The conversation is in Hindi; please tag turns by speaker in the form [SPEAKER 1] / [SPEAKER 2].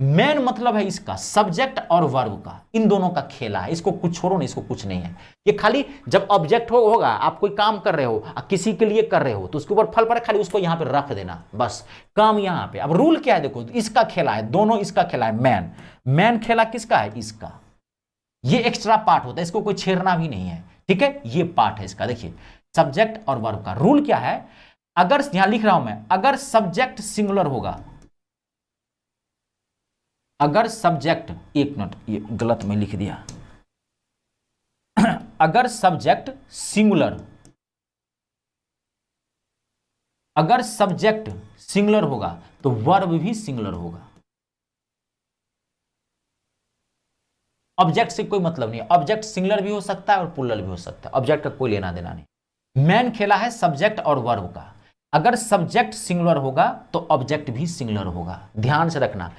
[SPEAKER 1] मैन मतलब है इसका सब्जेक्ट और वर्ब का, इन दोनों का खेला है, इसको कुछ छोड़ो नहीं, इसको कुछ नहीं है। ये खाली जब ऑब्जेक्ट होगा, आप कोई काम कर रहे हो, किसी के लिए कर रहे हो, तो उसके ऊपर फल पर खाली उसको यहां पे रख देना, बस काम यहां पे। अब रूल क्या है, देखो इसका खेला है, दोनों इसका खेला है। मैन, मैन खेला किसका है, इसका। ये एक्स्ट्रा पार्ट होता है, इसको कोई छेड़ना भी नहीं है, ठीक है, ये पार्ट है इसका। देखिए सब्जेक्ट और वर्ब का रूल क्या है, अगर यहां लिख रहा हूं मैं, अगर सब्जेक्ट सिंगुलर होगा, अगर सब्जेक्ट, एक मिनट ये गलत में लिख दिया, अगर सब्जेक्ट सिंगुलर, अगर सब्जेक्ट सिंगुलर होगा तो वर्ब भी सिंगुलर होगा। ऑब्जेक्ट से कोई मतलब नहीं है, ऑब्जेक्ट सिंगुलर भी हो सकता है और प्लूरल भी हो सकता है, ऑब्जेक्ट का कोई लेना देना नहीं। मैन खेला है सब्जेक्ट और वर्ब का, अगर सब्जेक्ट सिंगुलर होगा तो ऑब्जेक्ट भी सिंगुलर होगा, ध्यान से रखना।